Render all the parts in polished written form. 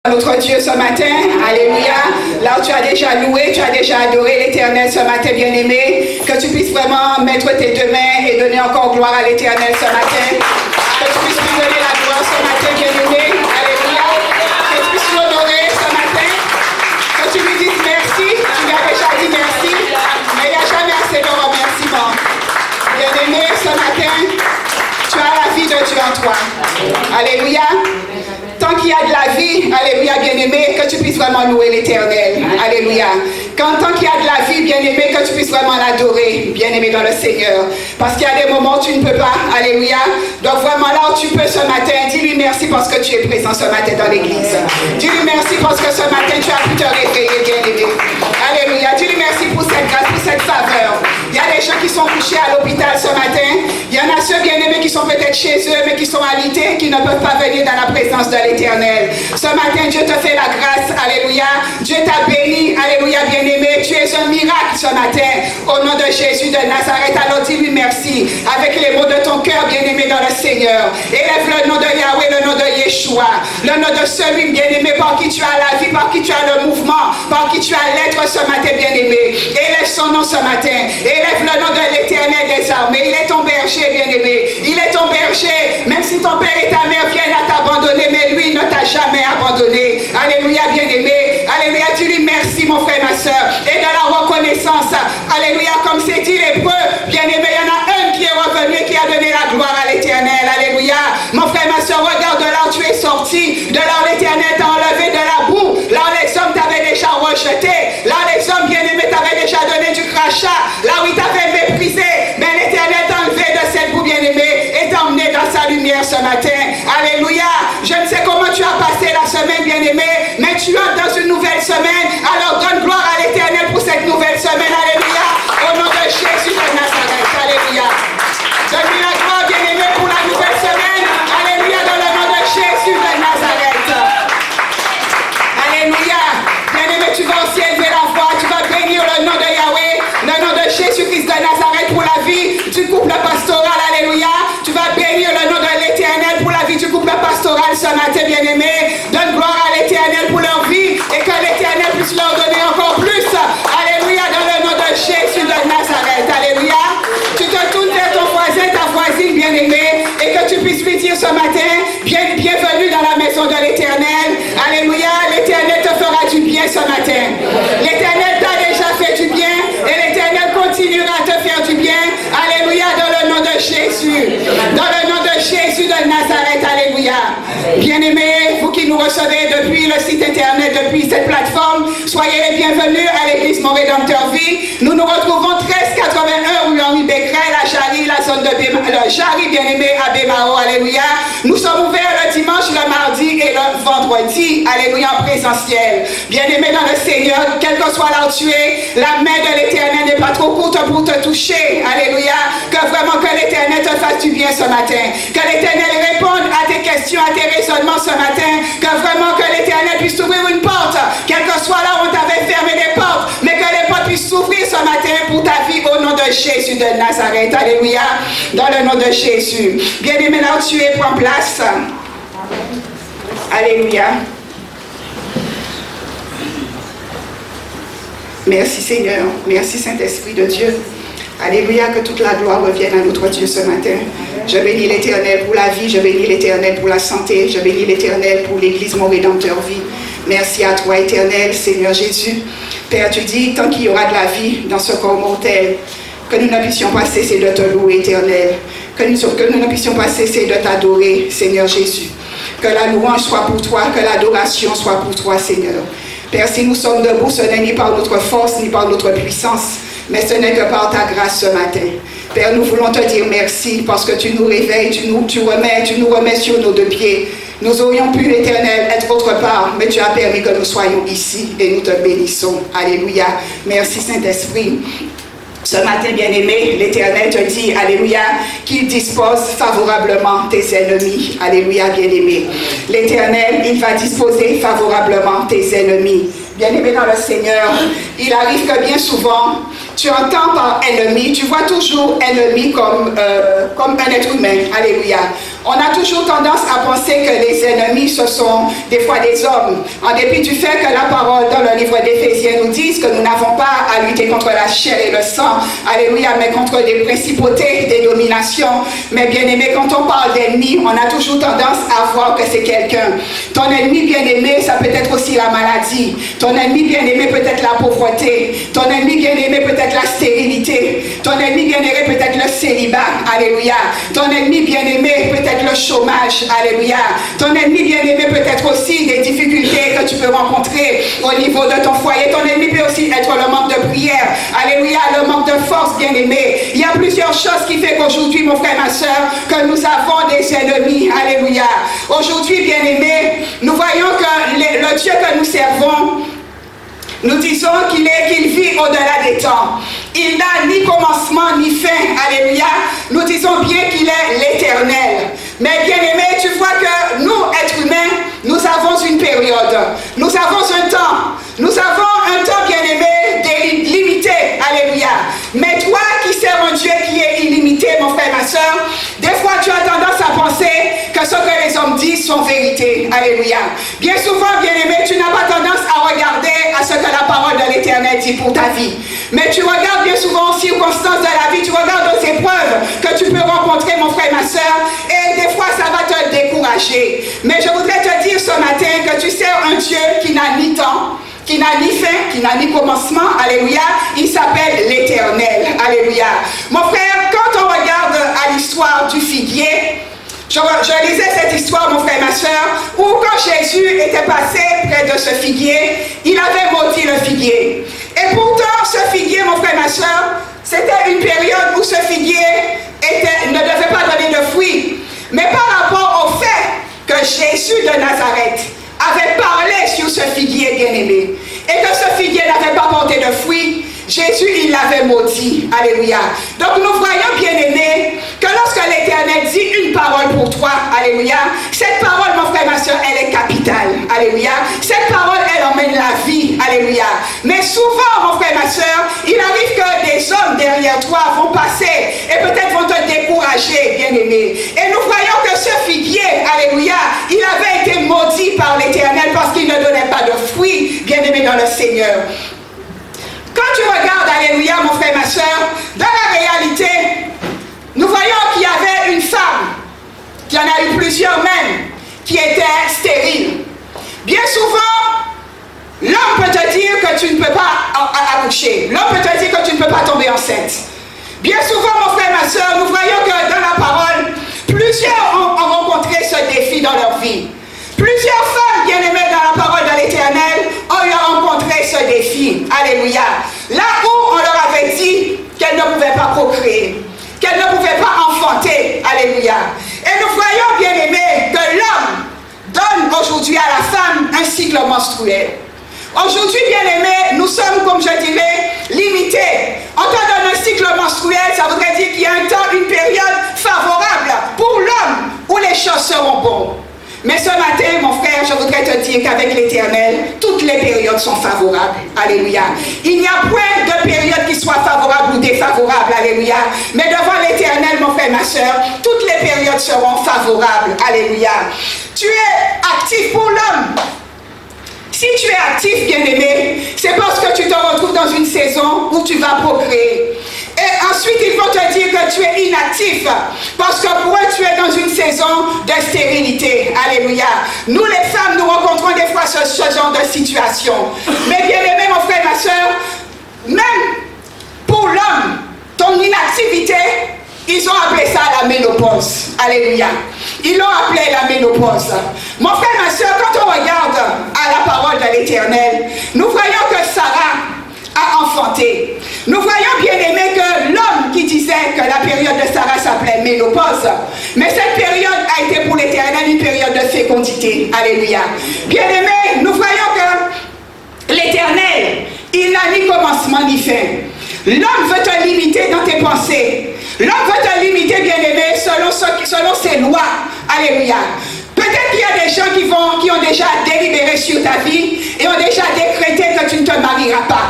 Notre Dieu ce matin, alléluia, là où tu as déjà loué, tu as déjà adoré l'Éternel ce matin bien-aimé, que tu puisses vraiment mettre tes deux mains et donner encore gloire à l'Éternel ce matin, que tu puisses lui donner la gloire ce matin bien-aimé, alléluia, que tu puisses l'honorer ce matin, que tu lui dises merci, tu lui as déjà dit merci, mais il n'y a jamais assez de remerciements. Bien-aimé, ce matin, tu as la vie de Dieu en toi, alléluia. Tant qu'il y a de la vie, alléluia, bien-aimé, que tu puisses vraiment louer l'Éternel. Alléluia. Tant qu'il y a de la vie, bien-aimé, que tu puisses vraiment l'adorer, bien-aimé dans le Seigneur. Parce qu'il y a des moments où tu ne peux pas. Alléluia. Donc vraiment là où tu peux ce matin, dis-lui merci parce que tu es présent ce matin dans l'église. Dis-lui merci parce que ce matin tu as pu te réveiller, bien-aimé. Alléluia. Dis-lui merci pour cette grâce, pour cette faveur. Il y a des gens qui sont couchés à l'hôpital ce matin. Il y en a ceux, bien-aimés, qui sont peut-être chez eux, mais qui sont alités, qui ne peuvent pas venir dans la présence de l'Éternel. Ce matin, Dieu te fait la grâce. Alléluia. Dieu t'a béni. Alléluia, bien-aimé. Tu es un miracle ce matin. Au nom de Jésus de Nazareth, alors dis-lui merci. Avec les mots de ton cœur, bien-aimé dans le Seigneur. Élève le nom de Yahweh, le nom de Yeshua. Le nom de celui, bien-aimé, par qui tu as la vie, par qui tu as le mouvement, par qui tu as l'être ce matin, bien-aimé. Élève son nom ce matin. Élève le nom de l'Éternel des armées. Il est ton berger, bien-aimé. Il est ton berger. Même si ton père et ta mère viennent à t'abandonner, mais lui ne t'a jamais abandonné. Alléluia, bien-aimé. Alléluia, dis-lui merci, mon frère, ma soeur. Et de la reconnaissance. Alléluia, comme c'est dit l'hébreu, bien-aimé, il y en a un qui est revenu et qui a donné la gloire à l'Éternel. Alléluia. Mon frère, ma soeur, regarde de là où tu es sorti. De là où l'Éternel t'a enlevé de la boue. Là où les hommes t'avaient déjà rejeté. Là où les hommes, bien-aimés, t'avaient déjà donné du crachat. Là où ils t'avaient méprisé. Mais l'Éternel t'a enlevé de cette boue, bien-aimé, et t'a emmené dans sa lumière ce matin. Alléluia. Je ne sais comment tu as passé la semaine, bien-aimé, mais tu entres dans une nouvelle semaine. Alors donne gloire à l'Éternel pour cette nouvelle semaine. Alléluia. Au nom de Jésus de Nazareth. Alléluia. Donne-lui la gloire, bien-aimé, pour la nouvelle semaine. Alléluia. Dans le nom de Jésus de Nazareth. Alléluia. Bien-aimé, tu vas aussi élever la voix. Tu vas bénir le nom de Yahweh, le nom de Jésus-Christ de Nazareth pour la vie du couple pastoral. Alléluia. Tu vas bénir le nom de l'Éternel pour la vie du couple pastoral ce matin, bien-aimé. Donne gloire à l'Éternel pour leur vie et que l'Éternel puisse leur donner encore plus. Alléluia, dans le nom de Jésus de Nazareth. Alléluia. Tu te tournes vers ton voisin, ta voisine, bien-aimé, et que tu puisses lui dire ce matin, bienvenue dans la maison de l'Éternel. Alléluia, l'Éternel te fera du bien ce matin. L'Éternel t'a déjà fait du bien et l'Éternel continuera à te faire du bien. Alléluia, dans le nom de Jésus. Dans le nom de Jésus de Nazareth. Alléluia. Bien-aimés, vous qui nous recevez depuis le site internet, depuis cette plateforme, soyez les bienvenus à l'église Mon Rédempteur Vie. Nous nous retrouvons 1381 rue Henri Becquerel à Jarry, la zone de Jarry, bien-aimé, à Bémao. Alléluia. Nous sommes ouverts le dimanche, le mardi et le vendredi. Alléluia, en présentiel. Bien-aimé dans le Seigneur, quel que soit là où tu es, la main de l'Éternel n'est pas trop courte pour te toucher. Alléluia. Que vraiment que l'Éternel te fasse du bien ce matin. Que l'Éternel réponde à tes questions, à tes raisonnements ce matin. Que vraiment que l'Éternel puisse t'ouvrir une porte. Quel que soit là où on t'avait fermé des portes. Mais que les portes puissent s'ouvrir ce matin pour ta vie au nom de Jésus de Nazareth. Alléluia. Dans le nom de Jésus. Bien-aimé, là où tu es, prends place. Alléluia. Merci Seigneur. Merci Saint-Esprit de Dieu. Alléluia, que toute la gloire revienne à notre Dieu ce matin. Je bénis l'Éternel pour la vie, je bénis l'Éternel pour la santé, je bénis l'Éternel pour l'Église Mon Rédempteur Vie. Merci à toi, Éternel, Seigneur Jésus. Père, tu dis, tant qu'il y aura de la vie dans ce corps mortel, que nous ne puissions pas cesser de te louer, Éternel. Que nous ne puissions pas cesser de t'adorer, Seigneur Jésus. Que la louange soit pour toi, que l'adoration soit pour toi, Seigneur. Père, si nous sommes debout, ce n'est ni par notre force, ni par notre puissance, mais ce n'est que par ta grâce ce matin. Père, nous voulons te dire merci parce que tu nous réveilles, tu nous remets sur nos deux pieds. Nous aurions pu, l'Éternel, être autre part, mais tu as permis que nous soyons ici et nous te bénissons. Alléluia. Merci Saint-Esprit. Ce matin, bien-aimé, l'Éternel te dit, alléluia, qu'il dispose favorablement tes ennemis. Alléluia, bien-aimé. L'Éternel, il va disposer favorablement tes ennemis. Bien-aimé dans le Seigneur, il arrive que bien souvent, tu entends par ennemi, tu vois toujours ennemi comme un être humain. Alléluia. On a toujours tendance à penser que les ennemis, ce sont des fois des hommes. En dépit du fait que la parole dans le livre d'Éphésiens nous dit que nous n'avons pas à lutter contre la chair et le sang, alléluia, mais contre des principautés, des dominations. Mais bien aimé, quand on parle d'ennemis, on a toujours tendance à voir que c'est quelqu'un. Ton ennemi bien aimé, ça peut être aussi la maladie. Ton ennemi bien aimé peut être la pauvreté. Ton ennemi bien aimé peut être la stérilité. Ton ennemi bien aimé peut être le célibat. Alléluia. Ton ennemi bien aimé peut être le chômage. Alléluia. Ton ennemi bien aimé peut être aussi des difficultés que tu peux rencontrer au niveau de ton foyer. Ton ennemi peut aussi être le manque de prière. Alléluia. Le manque de force, bien aimé. Il y a plusieurs choses qui font qu'aujourd'hui, mon frère, ma soeur, que nous avons des ennemis. Alléluia. Aujourd'hui, bien aimé, nous voyons que le Dieu que nous servons, nous disons qu'il vit au-delà des temps. Il n'a ni commencement ni fin. Alléluia. Nous disons bien qu'il est l'éternel. Mais bien aimé, tu vois que nous, êtres humains, nous avons une période. Nous avons un temps. Nous avons un temps, bien aimé, limité. Alléluia. Mais toi qui sers un Dieu qui est illimité, mon frère, ma soeur, des fois tu as tendance à penser que ce que les hommes disent sont vérité. Alléluia. Bien souvent, bien aimé, tu n'as pas tendance à regarder à ce que la parole de l'Éternel dit pour ta vie. Mais tu regardes bien souvent aux circonstances de la vie, tu regardes aux épreuves que tu peux rencontrer, mon frère, ma soeur, et des fois ça va te décourager. Mais je voudrais te dire ce matin que tu sers un Dieu qui n'a ni temps, qui n'a ni fin, qui n'a ni commencement. Alléluia. Il s'appelle l'Éternel. Alléluia. Mon frère, quand on regarde à l'histoire du figuier, je lisais cette histoire, mon frère et ma soeur, où quand Jésus était passé près de ce figuier, il avait maudit le figuier. Et pourtant, ce figuier, mon frère et ma soeur, c'était une période où ce figuier ne devait pas donner de fruits. Mais par rapport au fait que Jésus de Nazareth avait parlé sur ce figuier bien-aimé, et que ce figuier n'avait pas porté de fruits, Jésus, il l'avait maudit. Alléluia. Donc nous voyons, bien-aimés, que lorsque l'Éternel dit une parole pour toi, alléluia, cette parole, mon frère, ma soeur, elle est capitale. Alléluia. Cette parole, elle emmène la vie. Alléluia. Mais souvent, mon frère, ma soeur, il arrive que des hommes derrière toi vont passer et peut-être vont te décourager, bien-aimé. Et nous voyons que ce figuier, alléluia, il avait été maudit par l'Éternel parce qu'il ne donnait pas de fruits, bien-aimé dans le Seigneur. Quand tu regardes, alléluia, mon frère, ma soeur, dans la réalité, nous voyons qu'il y avait une femme, qu'il y en a eu plusieurs même, qui était stérile. Bien souvent, l'homme peut te dire que tu ne peux pas accoucher. L'homme peut te dire que tu ne peux pas tomber enceinte. Bien souvent, mon frère, ma soeur, nous voyons que dans la parole, plusieurs ont rencontré ce défi dans leur vie. Plusieurs femmes bien-aimées dans la parole de l'Éternel ont eu à rencontrer ce défi. Alléluia. Là où on leur avait dit qu'elles ne pouvaient pas procréer, qu'elles ne pouvaient pas enfanter. Alléluia. Et nous voyons, bien-aimés, que l'homme donne aujourd'hui à la femme un cycle menstruel. Aujourd'hui, bien-aimés, nous sommes, comme je dirais, limités. On te donne un cycle menstruel, ça voudrait dire qu'il y a un temps, une période favorable pour l'homme où les choses seront bonnes. Mais ce matin, mon frère, je voudrais te dire qu'avec l'Éternel, toutes les périodes sont favorables. Alléluia. Il n'y a point de période qui soit favorable ou défavorable. Alléluia. Mais devant l'Éternel, mon frère, ma soeur, toutes les périodes seront favorables. Alléluia. Tu es actif pour l'homme. Si tu es actif, bien-aimé, c'est parce que tu te retrouves dans une saison où tu vas procréer. Et ensuite, ils vont te dire que tu es inactif. Parce que pour eux, tu es dans une saison de stérilité. Alléluia. Nous, les femmes, nous rencontrons des fois ce genre de situation. Mais bien-aimé, mon frère, ma soeur, même pour l'homme, ton inactivité, ils ont appelé ça la ménopause. Alléluia. Ils l'ont appelé la ménopause. Mon frère, ma soeur, quand on regarde à la parole de l'Éternel, nous voyons que Sarah a enfanté. Nous voyons, bien aimé, que l'homme qui disait que la période de Sarah s'appelait ménopause, mais cette période a été pour l'Éternel une période de fécondité. Alléluia. Bien aimé, nous voyons que l'Éternel, il n'a ni commencement ni fin. L'homme veut te limiter dans tes pensées. L'homme veut te limiter, bien aimé, selon ses lois. Alléluia. Peut-être qu'il y a des gens qui ont déjà délibéré sur ta vie et ont déjà décrété que tu ne te marieras pas.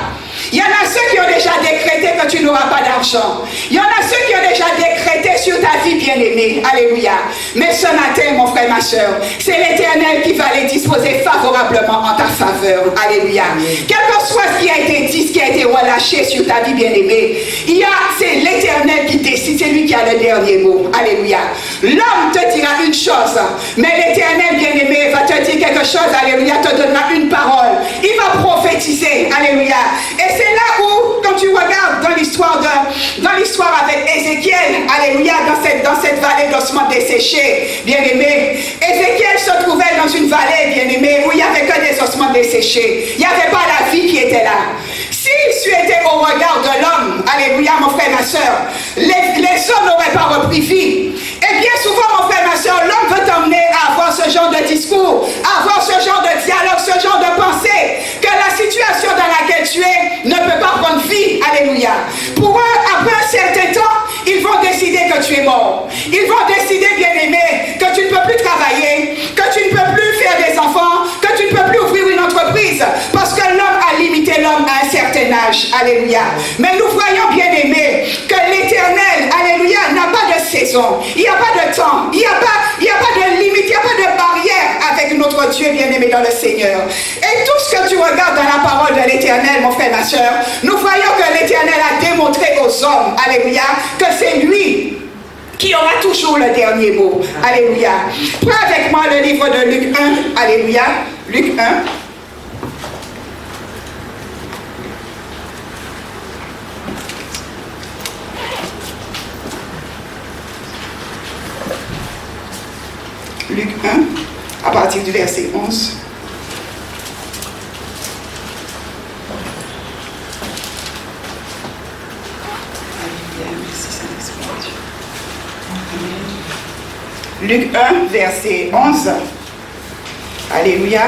Il y en a ceux qui ont déjà décrété que tu n'auras pas d'argent. Il y en a ceux qui ont déjà décrété sur ta vie bien-aimée. Alléluia. Mais ce matin, mon frère, ma soeur, c'est l'Éternel qui va les disposer favorablement en ta faveur. Alléluia. Quel que soit ce qui a été dit, ce qui a été relâché sur ta vie bien-aimée, c'est l'Éternel qui décide, c'est lui qui a le dernier mot. Alléluia. L'homme te dira une chose, mais l'Éternel bien-aimé va te dire quelque chose. Alléluia. Te donnera une parole. Il va prophétiser. Alléluia. Et c'est là où, quand tu regardes dans l'histoire avec Ézéchiel, alléluia, dans cette vallée d'ossements desséchés, bien-aimé, Ézéchiel se trouvait dans une vallée, bien-aimé, où il n'y avait que des ossements desséchés. Il n'y avait pas la vie qui était là. Si tu étais au regard de l'homme, alléluia, mon frère, ma soeur, les hommes n'auraient pas repris vie. Et bien souvent, mon frère, ma soeur, l'homme veut t'emmener à avoir ce genre de discours, à avoir ce genre de dialogue, ce genre de pensée, que la situation dans laquelle tu es ne peut pas prendre vie. Alléluia. Pour eux, après un certain temps, ils vont décider que tu es mort. Ils vont décider, bien-aimé, que tu ne peux plus travailler, que tu ne peux plus faire des enfants, que tu ne peux plus ouvrir une entreprise, parce que l'homme a limité l'homme à un certain âge. Alléluia. Mais nous voyons, bien-aimé, que l'Éternel, alléluia, n'a pas de saison. Il n'y a pas de temps. Il n'y a pas de limite. Il n'y a pas de barrière avec notre Dieu bien-aimé dans le Seigneur. Et tout ce que tu regardes dans la parole de l'Éternel, mon frère, ma soeur, nous voyons que l'Éternel a démontré aux hommes, alléluia, que c'est lui qui aura toujours le dernier mot. Alléluia. Prends avec moi le livre de Luc 1. Alléluia. Luc 1. Luc 1, à partir du verset 11. Luc 1, verset 11. Alléluia.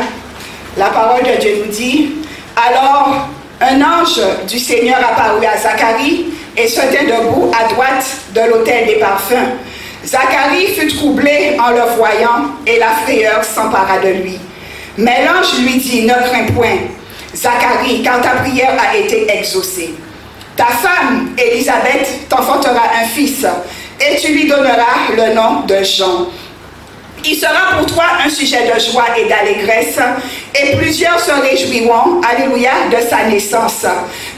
La parole de Dieu nous dit, alors un ange du Seigneur apparut à Zacharie et se tint debout à droite de l'autel des parfums. Zacharie fut troublé en le voyant et la frayeur s'empara de lui. Mais l'ange lui dit, ne crains point, Zacharie, car ta prière a été exaucée. Ta femme, Élisabeth, t'enfantera un fils et tu lui donneras le nom de Jean. Il sera pour toi un sujet de joie et d'allégresse, et plusieurs se réjouiront, alléluia, de sa naissance.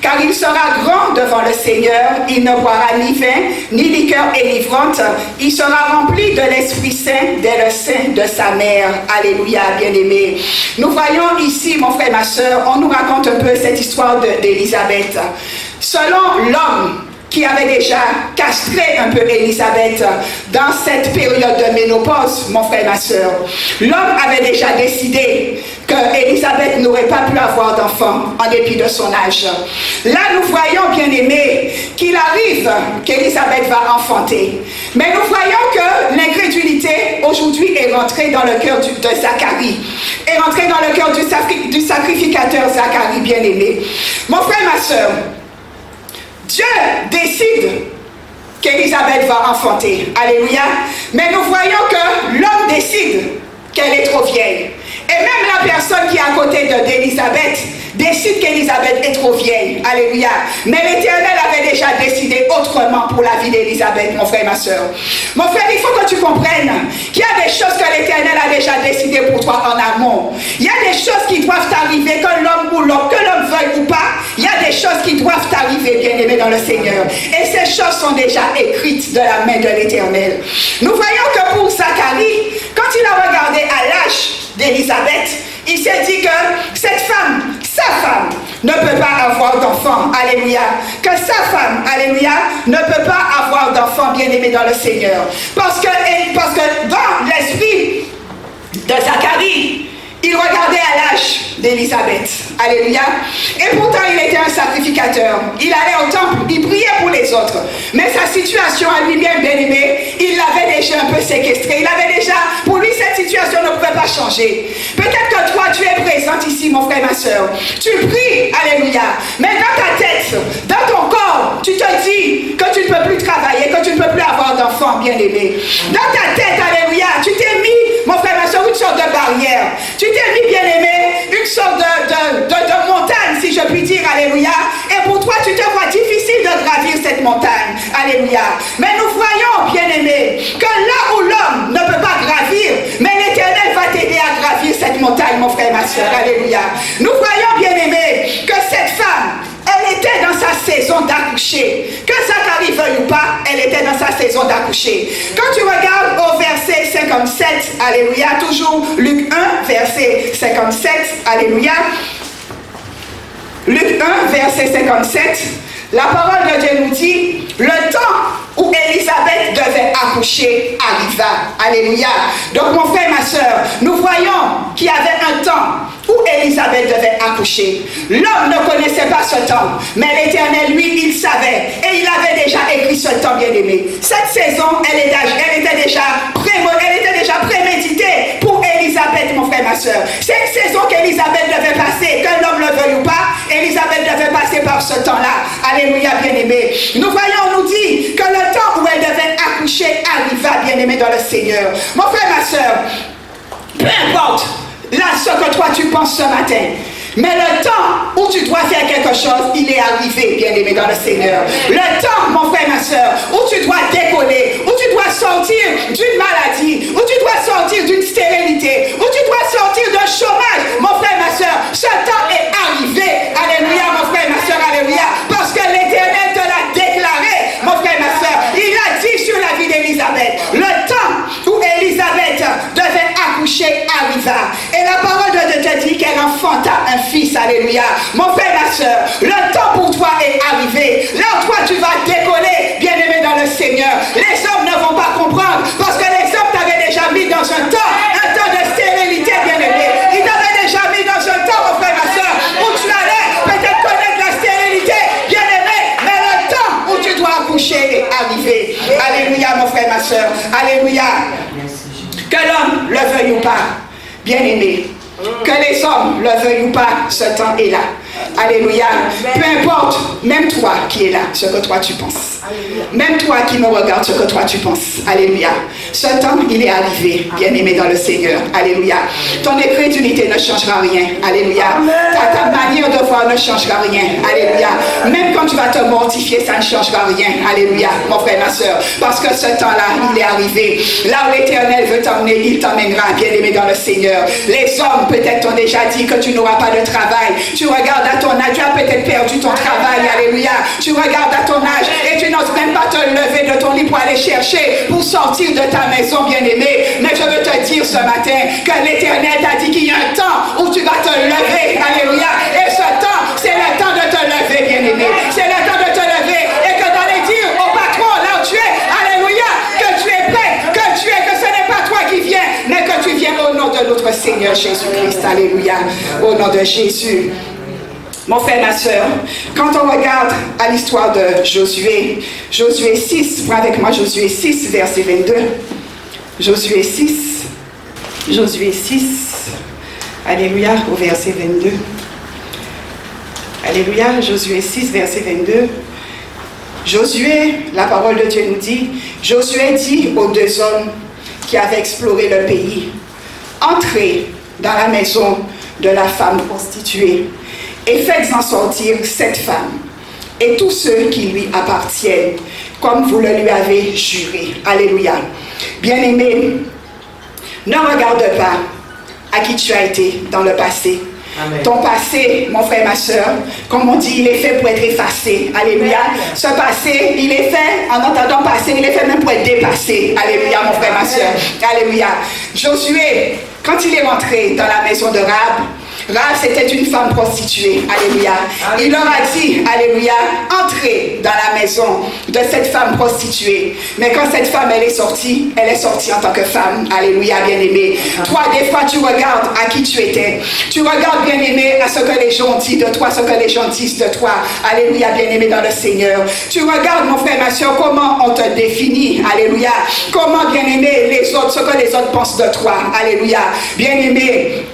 Car il sera grand devant le Seigneur, il ne boira ni vin, ni liqueur enivrante, il sera rempli de l'Esprit Saint dès le sein de sa mère. Alléluia, bien-aimé. Nous voyons ici, mon frère, ma soeur, on nous raconte un peu cette histoire d'Élisabeth. Selon l'homme qui avait déjà castré un peu Élisabeth dans cette période de ménopause, mon frère, ma soeur. L'homme avait déjà décidé que Élisabeth n'aurait pas pu avoir d'enfant en dépit de son âge. Là, nous voyons, bien aimé, qu'il arrive qu'Élisabeth va enfanter. Mais nous voyons que l'incrédulité aujourd'hui est rentrée dans le cœur de Zacharie, est rentrée dans le cœur du sacrificateur Zacharie, bien aimé. Mon frère, ma soeur, Dieu décide qu'Élisabeth va enfanter. Alléluia. Mais nous voyons que l'homme décide qu'elle est trop vieille. Et même la personne qui est à côté d'Élisabeth décide qu'Élisabeth est trop vieille. Alléluia. Mais l'Éternel avait déjà décidé autrement pour la vie d'Élisabeth, mon frère et ma soeur. Mon frère, il faut que tu comprennes qu'il y a des choses que l'Éternel a déjà décidées pour toi en amont. Il y a des choses qui doivent t'arriver, que l'homme veuille ou pas. Il y a des choses qui doivent t'arriver, bien-aimé dans le Seigneur. Et ces choses sont déjà écrites de la main de l'Éternel. Nous voyons que pour Zacharie, quand il a regardé à l'âge d'Élisabeth, il s'est dit que cette femme, sa femme, ne peut pas avoir d'enfant. Alléluia. Que sa femme, alléluia, ne peut pas avoir d'enfant, bien-aimé dans le Seigneur. Parce que dans l'esprit de Zacharie, il regardait à l'âge d'Élisabeth. Alléluia. Et pourtant, il était un sacrificateur. Il allait au temple, il priait pour les autres. Mais sa situation à lui-même, bien-aimé, il l'avait déjà un peu séquestré. Il avait déjà, pour lui, cette situation ne pouvait pas changer. Peut-être que toi, tu es présente ici, mon frère, ma soeur. Tu pries, alléluia. Mais dans ta tête, dans ton corps, tu te dis que tu ne peux plus travailler, que tu ne peux plus avoir d'enfant, bien-aimé. Dans ta tête, alléluia, tu t'es mis, mon frère, ma soeur, une sorte de barrière. Tu t'es mis, bien-aimé, une sorte de montagne, si je puis dire, alléluia. Et Alléluia. Mais nous voyons, bien-aimés, que là où l'homme ne peut pas gravir, mais l'Éternel va t'aider à gravir cette montagne, mon frère, ma soeur. Alléluia. Nous voyons, bien-aimés, que cette femme, elle était dans sa saison d'accoucher. Que Zacharie veuille ou pas, elle était dans sa saison d'accoucher. Quand tu regardes au verset 57, alléluia, toujours Luc 1, verset 57, alléluia. Luc 1, verset 57, la parole de Dieu nous dit, le temps où Élisabeth devait accoucher arriva. Alléluia. Donc mon frère, ma soeur, nous voyons qu'il y avait un temps où Élisabeth devait accoucher. L'homme ne connaissait pas ce temps, mais l'Éternel, lui, il savait. Et il avait déjà écrit ce temps, bien-aimé. Cette saison, elle était déjà préméditée pour Élisabeth, mon frère, ma soeur. C'est une saison qu'Élisabeth devait passer, que l'homme le veuille ou pas, Élisabeth devait passer par ce temps-là. Alléluia, bien-aimé. Nous voyons, on nous dit que le temps où elle devait accoucher arriva, bien-aimé, dans le Seigneur. Mon frère, ma soeur, peu importe là ce que toi tu penses ce matin, mais le temps où tu dois faire quelque chose, il est arrivé, bien-aimé, dans le Seigneur. Le temps, mon frère, ma soeur, où tu dois décoller, où tu dois sortir d'une maladie, où tu dois sortir d'une stérilité, où tu dois sortir d'un chômage, mon frère, ma soeur, ce temps est arrivé. Alléluia, mon frère, ma soeur, alléluia, parce que l'Éternel te l'a déclaré, mon frère, ma soeur. Il a dit sur la vie d'Élisabeth, le temps où Élisabeth devait accoucher arriva. Et la parole de Dieu te dit qu'elle enfanta un fils, alléluia. Mon frère, ma soeur, le temps pour toi est arrivé. Là où toi tu vas décoller, bien-aimé dans le Seigneur. Les hommes ne vont pas comprendre, parce que les hommes t'avaient déjà mis dans un temps de stérilité, bien-aimé. Ils t'avaient déjà mis dans un temps, mon frère, ma soeur, où tu allais peut-être connaître la stérilité, bien-aimé, mais le temps où tu dois accoucher est arrivé. Alléluia, mon frère, ma soeur. Alléluia. Que l'homme le veuille ou pas, bien-aimé, que les hommes le veuillent ou pas, ce temps est là. Alléluia. Peu importe, même toi qui es là, ce que toi tu penses. Même toi qui me regardes, ce que toi tu penses. Alléluia. Ce temps, il est arrivé, bien-aimé dans le Seigneur. Alléluia. Ton incrédulité ne changera rien. Alléluia. Ta manière de voir ne changera rien. Alléluia. Même quand tu vas te mortifier, ça ne changera rien. Alléluia, mon frère, ma soeur. Parce que ce temps-là, il est arrivé. Là où l'Éternel veut t'emmener, il t'emmènera, bien-aimé dans le Seigneur. Les hommes, peut-être, t'ont déjà dit que tu n'auras pas de travail. Tu regardes à ton âge, tu as peut-être perdu ton travail. Alléluia. Tu regardes à ton âge et tu n'oses même pas te lever de ton lit pour aller chercher, pour sortir de ta maison, bien-aimé. Mais je veux te dire ce matin que l'Éternel t'a dit qu'il y a un temps où tu vas te lever. Alléluia. Et ce temps, c'est le temps de te lever, bien-aimé. C'est le temps de te lever et que d'aller dire au patron là où tu es, alléluia, que tu es prêt, que ce n'est pas toi qui viens, mais que tu viens au nom de notre Seigneur Jésus-Christ. Alléluia. Au nom de Jésus. Mon frère, ma soeur, quand on regarde à l'histoire de Josué, Josué 6, prends avec moi Josué 6, verset 22. Josué 6, alléluia, au verset 22. Alléluia, Josué 6, verset 22. Josué, la parole de Dieu nous dit, Josué dit aux deux hommes qui avaient exploré le pays, entrez dans la maison de la femme prostituée et faites-en sortir cette femme et tous ceux qui lui appartiennent, comme vous le lui avez juré. Alléluia. Bien-aimé, ne regarde pas à qui tu as été dans le passé. Amen. Ton passé, mon frère, ma soeur, comme on dit, il est fait pour être effacé. Alléluia. Ce passé, il est fait, en entendant passer, il est fait même pour être dépassé. Alléluia, mon frère, ma soeur. Alléluia. Josué, quand il est rentré dans la maison de Rahab, Rahab, c'était une femme prostituée. Alléluia. Il leur a dit, alléluia, entrez dans la maison de cette femme prostituée. Mais quand cette femme, elle est sortie en tant que femme. Alléluia, bien-aimé. Toi, des fois, tu regardes à qui tu étais. Tu regardes, bien-aimé, à ce que les gens disent de toi, ce que les gens disent de toi. Alléluia, bien-aimé dans le Seigneur. Tu regardes, mon frère, ma soeur, comment on te définit. Alléluia. Comment, bien-aimé, les autres, ce que les autres pensent de toi. Alléluia. Bien-aimé,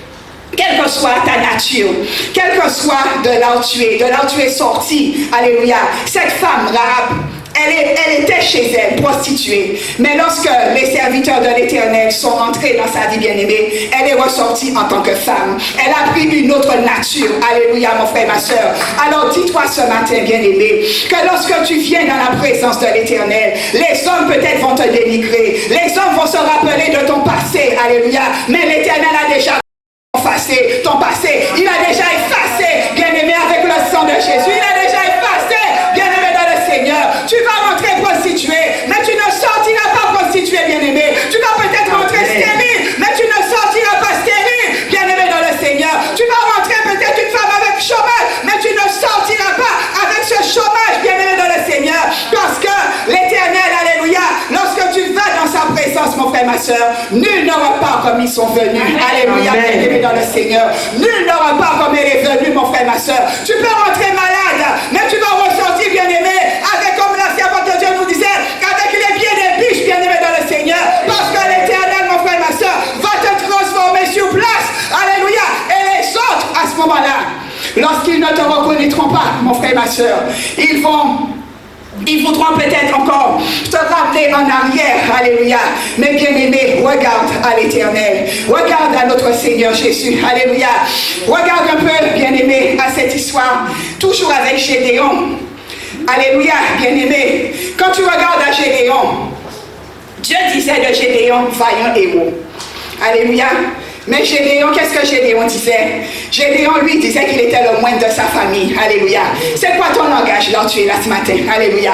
quelle que soit ta nature, quel que soit de là où tu es sorti, alléluia, cette femme Rahab, Elle était chez elle, prostituée. Mais lorsque les serviteurs de l'Éternel sont entrés dans sa vie bien-aimée, elle est ressortie en tant que femme. Elle a pris une autre nature. Alléluia, mon frère, ma soeur. Alors dis-toi ce matin, bien-aimé, que lorsque tu viens dans la présence de l'Éternel, les hommes peut-être vont te dénigrer. Les hommes vont se rappeler de ton passé. Alléluia. Mais l'Éternel a déjà effacé ton passé. Il a déjà effacé, bien-aimé, avec le sang de Jésus. Il a déjà effacé, bien-aimé, dans le Seigneur. Tu vas rentrer prostituée, mais tu ne sortiras pas prostituée, bien-aimé. Tu vas peut-être rentrer stérile, mais tu ne sortiras pas stérile, bien-aimé, dans le Seigneur. Tu vas rentrer peut-être une femme avec chômage, mais tu ne sortiras pas avec ce chômage, bien-aimé, dans le Seigneur. Parce que l'Éternel, alléluia, lorsque tu vas dans sa présence, mon frère, ma soeur, nul n'aura pas comme ils sont venus. Alléluia, bien-aimé, dans le Seigneur. Nul n'aura pas comme elle est venue, mon frère, ma soeur. Tu peux rentrer malade, mais tu vas ressortir, bien-aimé, avec, comme la servante de Dieu nous disait, avec les pieds des biches, bien-aimé, dans le Seigneur. Parce que l'Éternel, mon frère, ma soeur, va te transformer sur place. Alléluia. Et les autres, à ce moment-là, lorsqu'ils ne te reconnaîtront pas, mon frère, ma soeur, ils voudront peut-être encore te ramener en arrière. Alléluia. Mais bien aimé, regarde à l'Éternel. Regarde à notre Seigneur Jésus. Alléluia. Regarde un peu, bien aimé, à cette histoire. Toujours avec Gédéon. Alléluia, bien aimé. Quand tu regardes à Gédéon, Dieu disait de Gédéon, vaillant héros. Alléluia. Mais Gédéon, qu'est-ce que Gédéon disait? Gédéon, lui, disait qu'il était le moindre de sa famille. Alléluia. C'est quoi ton langage là tu es là ce matin? Alléluia.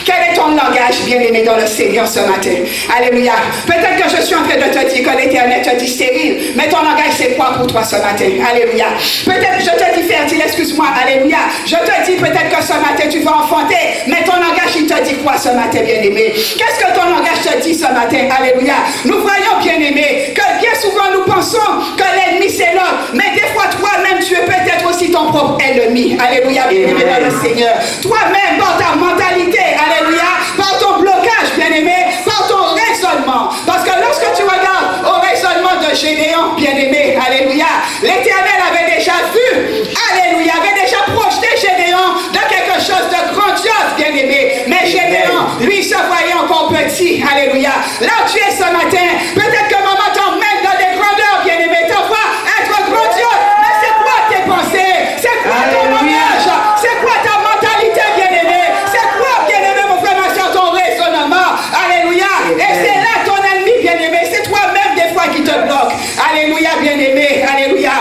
Quel est ton langage, bien-aimé, dans le Seigneur ce matin? Alléluia. Peut-être que je suis en train de te dire que l'Éternel te dit stérile, mais ton langage, c'est quoi pour toi ce matin? Alléluia. Peut-être que je te dis fertile, excuse-moi. Alléluia. Je te dis peut-être que ce matin, tu vas enfanter, mais ton langage, il te dit quoi ce matin, bien-aimé? Qu'est-ce que ton langage te dit ce matin? Alléluia. Nous voyons, bien-aimé, que bien souvent nous pensons que l'ennemi c'est l'homme, mais des fois toi-même tu es peut-être aussi ton propre ennemi. Alléluia, bien-aimé dans le Seigneur. Toi-même par ta mentalité, alléluia, par ton blocage, bien-aimé, par ton raisonnement. Parce que lorsque tu regardes au raisonnement de Gédéon, bien-aimé, alléluia, l'Éternel avait déjà vu, alléluia, avait déjà projeté Gédéon de quelque chose de grandiose, bien-aimé. Mais Gédéon, lui, se voyait encore petit, alléluia. Là où tu es ce matin, peut-être que maman t'emmène dans des grandeurs, bien-aimé, te voit être grandiose. Mais c'est quoi tes pensées? C'est quoi ton langage? C'est quoi ta mentalité, bien-aimé? C'est quoi, bien-aimé, mon frère, ma soeur, ton raisonnement? Alléluia. Et c'est là ton ennemi, bien-aimé. C'est toi-même des fois qui te bloque. Alléluia, bien-aimé. Alléluia.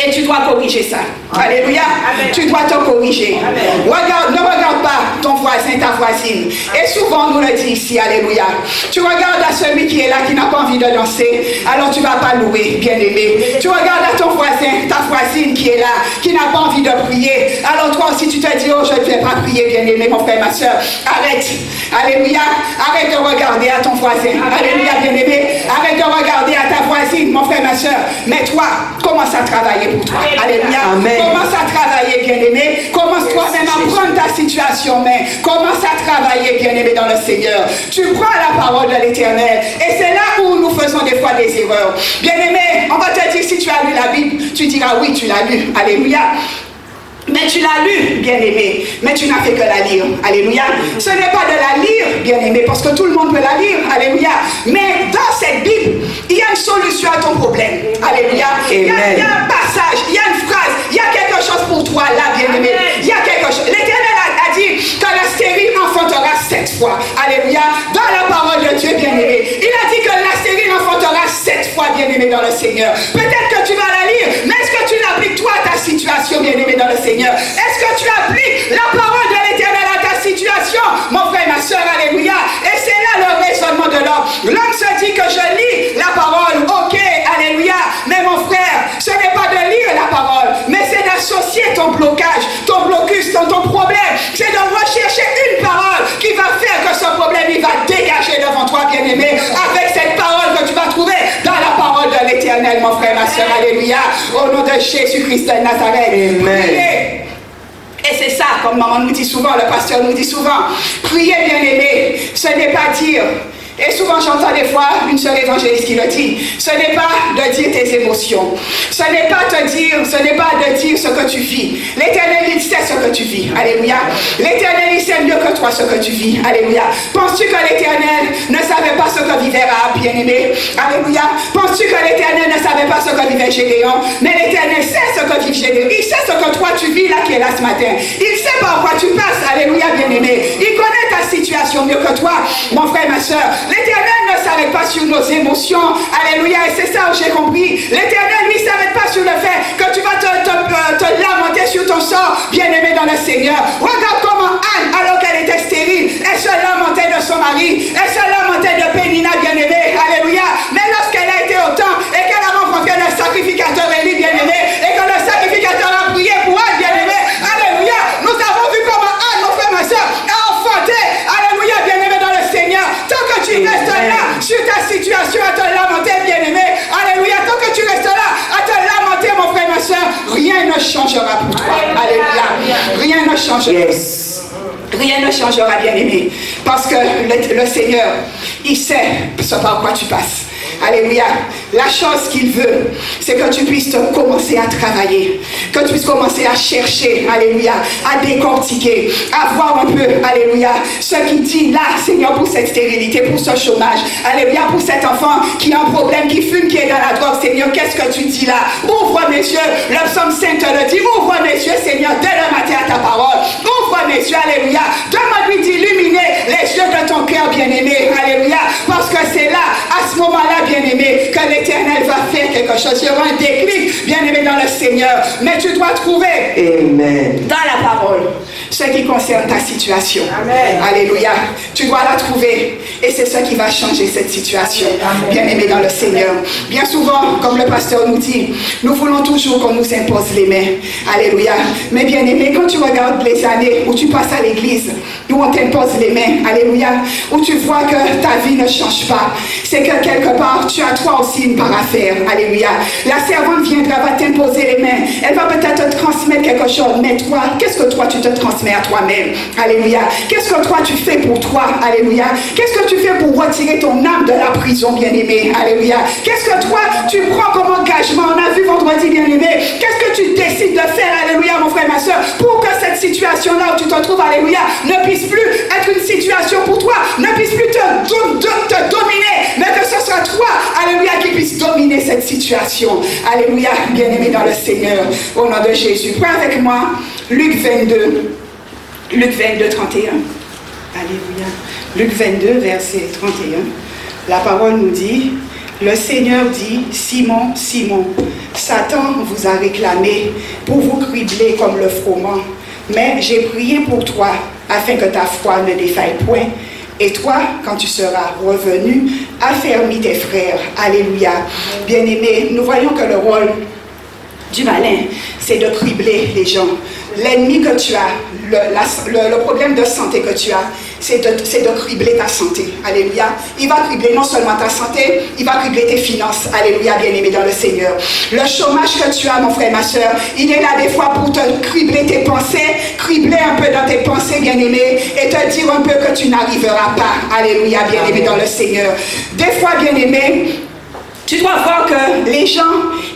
Et tu dois corriger ça. Alléluia. Amen. Tu dois te corriger. Regarde, ne regarde pas ton voisin, ta voisine. Et souvent, on nous le dit ici, alléluia. Tu regardes à celui qui est là, qui n'a pas envie de danser, alors tu ne vas pas louer, bien-aimé. Tu regardes à ton voisin, ta voisine qui est là, qui n'a pas envie de prier, alors toi aussi tu te dis, oh, je ne vais pas prier, bien-aimé, mon frère, ma soeur. Arrête. Alléluia. Arrête de regarder à ton voisin. Alléluia, bien-aimé. Arrête de regarder à ta voisine, mon frère, ma soeur. Mais toi, commence à travailler pour toi. Alléluia. Amen. Commence à travailler, bien-aimé. Commence toi-même à prendre ta situation, mais commence à travailler, bien-aimé, dans le Seigneur. Tu prends la parole de l'Éternel. Et c'est là où nous faisons des fois des erreurs. Bien-aimé, on va te dire, si tu as lu la Bible, tu diras oui, tu l'as lu. Alléluia. Mais tu l'as lu, bien-aimé, mais tu n'as fait que la lire. Alléluia. Ce n'est pas de la lire, bien-aimé, parce que tout le monde peut la lire. Alléluia. Mais dans cette Bible, il y a une solution à ton problème. Alléluia. Il y a un passage, il y a une phrase, il y a quelque chose pour toi là, bien-aimé. Il y a quelque chose. L'Éternel a dit que la stérile enfantera 7 fois. Alléluia. Dans la parole de Dieu, bien-aimé. Il a dit que la stérile enfantera 7 fois, bien-aimé, dans le Seigneur. Peut-être que tu vas la lire, mais est-ce que tu l'appliques toi à ta situation, bien-aimé, dans le Seigneur? Est-ce que tu appliques la parole de l'Éternel à ta situation, mon frère, ma soeur? Alléluia. Et c'est là le raisonnement de l'homme. L'homme se dit que je lis la parole, ok, alléluia. Mais mon frère, ce n'est pas de lire la parole, mais c'est d'associer ton blocage, ton blocus, ton problème. C'est de rechercher une parole qui va faire que ce problème, il va dégager devant toi, bien-aimé, avec cette parole que tu vas trouver dans la parole de l'Éternel, mon frère, ma soeur. Alléluia. Au nom de Jésus-Christ de Nazareth. Amen. Et c'est ça, comme maman nous dit souvent, le pasteur nous dit souvent, prier, bien-aimé, ce n'est pas dire Et souvent, j'entends des fois une sœur évangéliste qui le dit. Ce n'est pas de dire tes émotions. Ce n'est pas de dire ce que tu vis. L'Éternel, il sait ce que tu vis. Alléluia. L'Éternel, il sait mieux que toi ce que tu vis. Alléluia. Penses-tu que l'Éternel ne savait pas ce que vivait Rahab, bien-aimé? Alléluia. Penses-tu que l'Éternel ne savait pas ce que vivait Gédéon? Mais l'Éternel sait ce que vit Gédéon. Il sait ce que toi tu vis là qui est là ce matin. Il sait par quoi tu passes. Alléluia, bien-aimé. Il connaît ta situation mieux que toi, mon frère, ma soeur. L'Éternel ne s'arrête pas sur nos émotions. Alléluia. Et c'est ça où j'ai compris. L'Éternel, lui, ne s'arrête pas sur le fait que tu vas te lamenter sur ton sort, bien-aimé dans le Seigneur. Regarde comment Anne, alors qu'elle était stérile, elle se lamentait de son mari. Elle se lamentait de Pénina, bien-aimé. Alléluia. Mais lorsqu'elle a été au temple et qu'elle a rencontré le sacrificateur Élie, bien-aimé, et que le sacrificateur a prié pour elle, bien-aimé. Alléluia. Nous avons vu comment Anne, mon frère, ma soeur, a enfanté. Alléluia, bien-aimé dans le Seigneur. Tant que tu restes là, sur ta situation, à te lamenter, bien-aimé. Alléluia. Tant que tu restes là, à te lamenter, mon frère, ma soeur, rien ne changera pour toi. Alléluia. Rien ne changera. Yes. Rien ne changera, bien-aimé. Parce que le Seigneur, il sait ce par quoi tu passes. Alléluia. La chose qu'il veut, c'est que tu puisses commencer à travailler, que tu puisses commencer à chercher, alléluia, à décortiquer, à voir un peu, alléluia, ce qu'il dit là, Seigneur, pour cette stérilité, pour ce chômage, alléluia, pour cet enfant qui a un problème, qui fume, qui est dans la drogue, Seigneur, qu'est-ce que tu dis là? Ouvre mes yeux, le psaume 5 te le dit, ouvre mes yeux, Seigneur, dès le matin à ta parole, ouvre mes yeux, alléluia, demande-lui d'illuminer les yeux de ton cœur, bien-aimé, alléluia, parce que c'est là, à ce moment-là, bien-aimé, que l'Éternel va faire quelque chose. Il y aura un déclic, bien-aimé, dans le Seigneur. Mais tu dois trouver Amen. dans la parole ce qui concerne ta situation. Amen. Alléluia. Tu dois la trouver. Et c'est ce qui va changer cette situation. Bien-aimé dans le Seigneur. Bien souvent, comme le pasteur nous dit, nous voulons toujours qu'on nous impose les mains. Alléluia. Mais bien-aimé, quand tu regardes les années où tu passes à l'église, où on t'impose les mains, alléluia, où tu vois que ta vie ne change pas, c'est que quelque part, tu as toi aussi une part à faire. Alléluia. La servante viendra, va t'imposer les mains. Elle va peut-être te transmettre quelque chose. Mais toi, qu'est-ce que toi tu te transmets à toi-même? Alléluia. Qu'est-ce que toi tu fais pour toi? Alléluia. Qu'est-ce que tu fais pour retirer ton âme de la prison, bien-aimé? Alléluia. Qu'est-ce que toi tu prends comme engagement? On a vu vendredi, bien-aimé. Qu'est-ce que tu décides de faire? Alléluia, mon frère, ma soeur, pour que cette situation-là où tu te trouves, alléluia, ne puisse plus être une situation pour toi, ne puisse plus te dominer, mais que ce soit toi, alléluia, qui puisse dominer cette situation. Alléluia, bien-aimé dans le Seigneur, au nom de Jésus. Prends avec moi Luc 22, 31. Alléluia. Luc 22, verset 31. La parole nous dit, le Seigneur dit, Simon, Simon, Satan vous a réclamé pour vous cribler comme le froment. Mais j'ai prié pour toi, afin que ta foi ne défaille point. Et toi, quand tu seras revenu, affermis tes frères. Alléluia. Bien-aimés, nous voyons que le rôle du malin, c'est de cribler les gens. L'ennemi que tu as, le problème de santé que tu as, c'est de cribler ta santé. Alléluia. Il va cribler non seulement ta santé, il va cribler tes finances. Alléluia, bien-aimé dans le Seigneur. Le chômage que tu as, mon frère, ma soeur, il est là des fois pour te cribler tes pensées, cribler un peu dans tes pensées, bien-aimé, et te dire un peu que tu n'arriveras pas. Alléluia, bien-aimé dans le Seigneur. Des fois, bien-aimé, tu dois voir que les gens,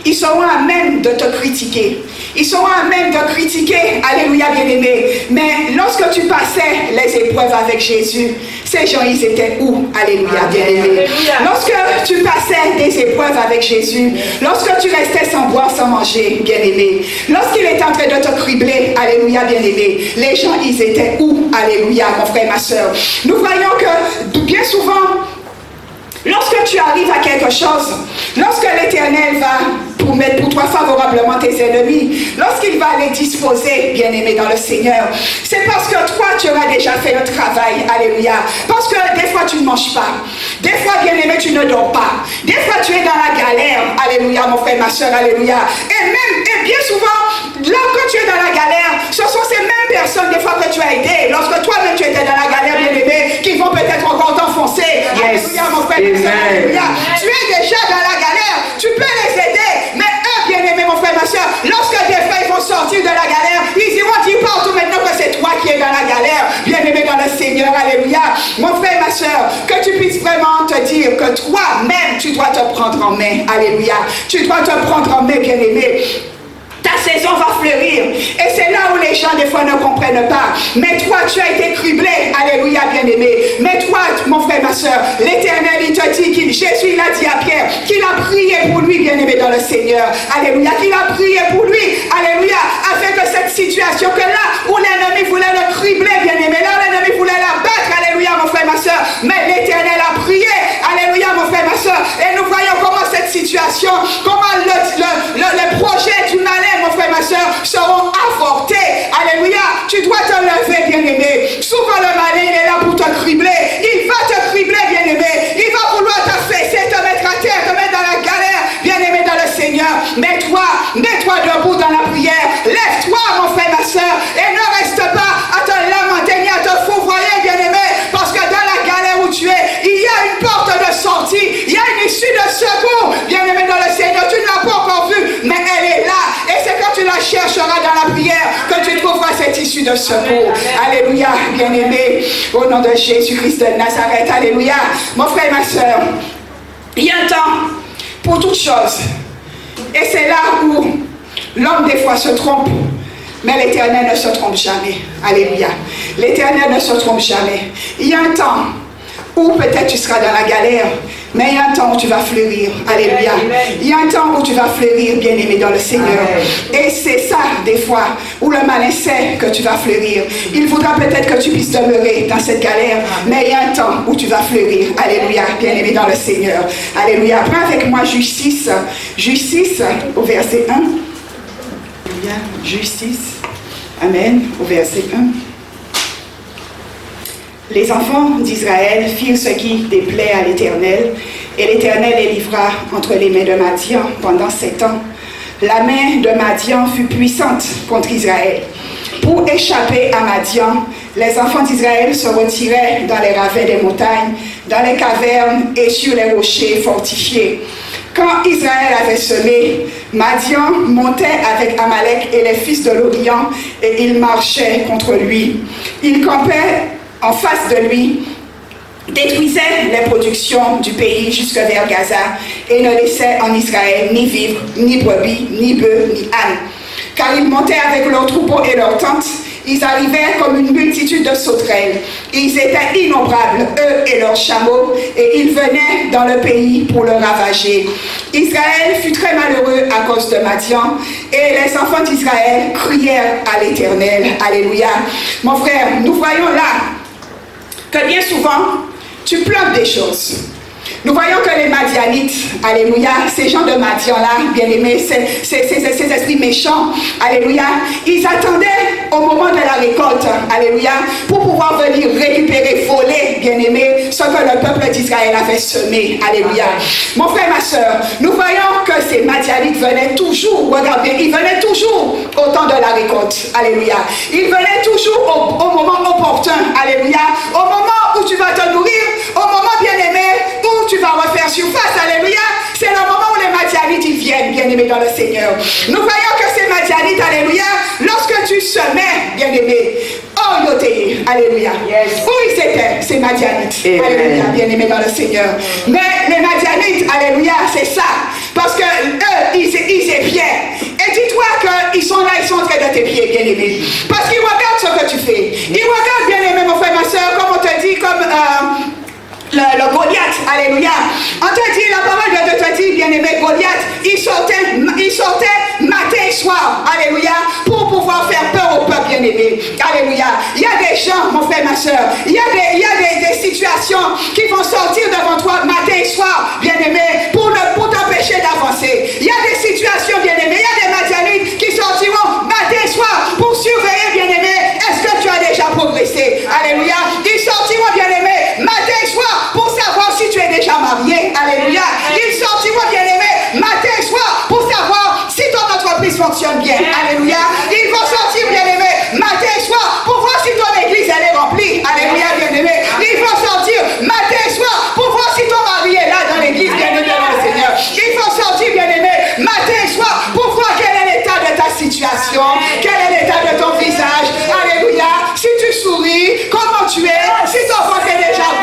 ils seront à même de te critiquer. Ils seront à même de critiquer, alléluia, bien-aimé. Mais lorsque tu passais les épreuves avec Jésus, ces gens, ils étaient où? Alléluia, bien-aimé. Lorsque tu passais des épreuves avec Jésus, lorsque tu restais sans boire, sans manger, bien-aimé, lorsqu'il était en train de te cribler, alléluia, bien-aimé, les gens, ils étaient où? Alléluia, mon frère, ma soeur. Nous voyons que bien souvent, lorsque tu arrives à quelque chose, lorsque l'Éternel va mettre pour toi favorablement tes ennemis, lorsqu'il va les disposer, bien-aimé dans le Seigneur, c'est parce que toi, tu auras déjà fait le travail, alléluia. Parce que des fois, tu ne manges pas. Des fois, bien-aimé, tu ne dors pas. Des fois, tu es dans la galère, alléluia, mon frère, ma soeur, alléluia. Et bien souvent, là, quand tu es dans la galère, ce sont ces mêmes personnes, des fois, que tu as aidé, lorsque toi-même, tu étais dans la galère, bien-aimé, qui vont peut-être encore t'enfoncer. Alléluia, mon frère, ma soeur, alléluia. Tu es déjà dans la galère, tu peux les aider, mais eux, bien-aimés, mon frère, ma soeur, lorsque des frères vont sortir de la galère, ils iront dire partout maintenant que c'est toi qui es dans la galère, bien-aimé dans le Seigneur, alléluia. Mon frère, ma soeur, que tu puisses vraiment te dire que toi-même, tu dois te prendre en main. Alléluia. Tu dois te prendre en main, bien-aimé. Ta saison va fleurir. Et c'est là où les gens, des fois, ne comprennent pas. Mais toi, tu as été criblé. Alléluia, bien-aimé. Mais toi, mon frère, ma soeur, l'Éternel, il te dit, Jésus, il a dit à Pierre qu'il a prié pour lui, bien-aimé, dans le Seigneur. Alléluia. Qu'il a prié pour lui. Alléluia. Afin que cette situation, que là où l'ennemi voulait le cribler, bien-aimé, là où l'ennemi voulait la battre, alléluia, mon frère, ma soeur. Mais l'Éternel a prié. Alléluia, mon frère, ma soeur. Et nous voyons comment cette situation, comment le projet du malin, mon frère, ma soeur, seront avortés. Alléluia. Tu dois te lever, bien-aimé. Souvent le malin, il est là pour te cribler. Il va te cribler, bien-aimé. Il va vouloir t'affaisser, te mettre à terre, te mettre dans la galère, bien-aimé, dans le Seigneur. Mets-toi debout dans la prière. Lève-toi, mon frère, ma soeur, et ne reste pas à te lamenter ni à te fourvoyer, bien-aimé, parce que dans la galère où tu es, il y a une porte de sortie, il y a une issue de secours, bien-aimé, dans le Seigneur. Tu ne l'as pas encore vue, mais elle est là. Et c'est quand tu la chercheras dans la prière que tu trouveras cette issue de secours. Alléluia, bien-aimé, au nom de Jésus-Christ de Nazareth. Alléluia. Mon frère et ma soeur, il y a un temps pour toutes choses. Et c'est là où l'homme des fois se trompe. Mais l'Éternel ne se trompe jamais. Alléluia. L'Éternel ne se trompe jamais. Il y a un temps où peut-être tu seras dans la galère, mais il y a un temps où tu vas fleurir. Alléluia. Il y a un temps où tu vas fleurir, bien-aimé, dans le Seigneur. Et c'est ça, des fois, où le malin sait que tu vas fleurir. Il voudra peut-être que tu puisses demeurer dans cette galère, mais il y a un temps où tu vas fleurir. Alléluia, bien-aimé, dans le Seigneur. Alléluia. Prends avec moi Juge 6. Juge 6, au verset 1. Alléluia. Juge 6. Amen. Au verset 1. Les enfants d'Israël firent ce qui déplaît à l'Éternel, et l'Éternel les livra entre les mains de Madian pendant 7 ans. La main de Madian fut puissante contre Israël. Pour échapper à Madian, les enfants d'Israël se retiraient dans les ravins des montagnes, dans les cavernes et sur les rochers fortifiés. Quand Israël avait semé, Madian montait avec Amalek et les fils de l'Orient, et ils marchaient contre lui. Ils campaient en face de lui, détruisait les productions du pays jusque vers Gaza et ne laissait en Israël ni vivre, ni brebis, ni bœufs, ni ânes. Car ils montaient avec leurs troupeaux et leurs tentes, ils arrivaient comme une multitude de sauterelles. Ils étaient innombrables, eux et leurs chameaux, et ils venaient dans le pays pour le ravager. Israël fut très malheureux à cause de Madian, et les enfants d'Israël crièrent à l'Éternel. Alléluia. Mon frère, nous voyons là que bien souvent, tu plantes des choses. Nous voyons que les Madianites, alléluia, ces gens de Madian-là, bien-aimés, ces esprits méchants, alléluia, ils attendaient au moment de la récolte, alléluia, pour pouvoir venir récupérer, voler, bien-aimés, ce que le peuple d'Israël avait semé, alléluia. Mon frère, ma soeur, nous voyons que ces Madianites venaient toujours, regarde bien, ils venaient toujours au temps de la récolte, alléluia. Ils venaient toujours au moment opportun, alléluia, au moment où tu vas te nourrir, au moment, bien-aimé, où tu vas refaire surface, alléluia. C'est le moment où les Madianites ils viennent, bien-aimés dans le Seigneur. Nous voyons que ces Madianites, alléluia, lorsque tu semais, bien-aimés, oh, yoté, alléluia. Yes. Où ils étaient, ces Madianites, alléluia, bien-aimés dans le Seigneur. Mais les Madianites, alléluia, c'est ça. Parce que eux, ils épiaient. Et dis-toi qu'ils sont là, ils sont en train de t'épier, bien-aimés. Parce qu'ils regardent ce que tu fais. Ils regardent, bien-aimés, mon frère, ma soeur, comme on te dit, comme le Goliath, alléluia. On te dit, la parole de Dieu te dit, bien-aimé, Goliath, il sortait matin et soir, alléluia, pour pouvoir faire peur au peuple, bien-aimé, alléluia. Il y a des gens, mon frère, ma soeur, il y a des situations qui vont sortir devant toi matin et soir, bien-aimé, pour t'empêcher d'avancer. Il y a des situations, bien-aimé, il y a des Madianites qui sortiront matin et soir pour surveiller, bien-aimé, est-ce que tu as déjà progressé, alléluia. Ils sortiront, bien-aimé, matin et soir pour savoir si tu es déjà marié, alléluia. Ils sortiront, bien-aimé, matin et soir pour savoir si ton entreprise fonctionne bien, alléluia. Ils vont sortir, bien-aimé, matin et soir pour voir si ton église elle est remplie, alléluia, bien-aimé. Ils vont sortir matin et soir pour voir si ton mari est là dans l'église, bien-aimé dans le Seigneur. Ils vont sortir, bien-aimé, matin et soir pour voir quel est l'état de ta situation, quel est l'état de ton visage, alléluia. Si tu souris, comment tu es, si ton ventre est déjà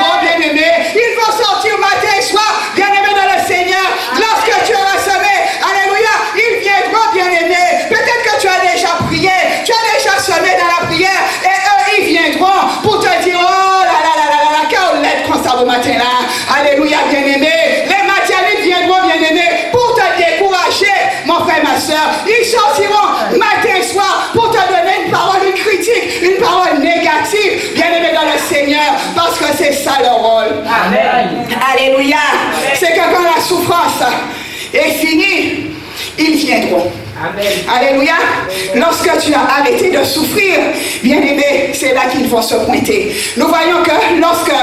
ma soeur. Ils sortiront matin et soir pour te donner une parole, une critique, une parole négative, bien-aimé dans le Seigneur, parce que c'est ça leur rôle. Amen. Alléluia. C'est que quand la souffrance est finie, ils viendront. Amen. Alléluia. Lorsque tu as arrêté de souffrir, bien-aimé, c'est là qu'ils vont se pointer. Nous voyons que lorsque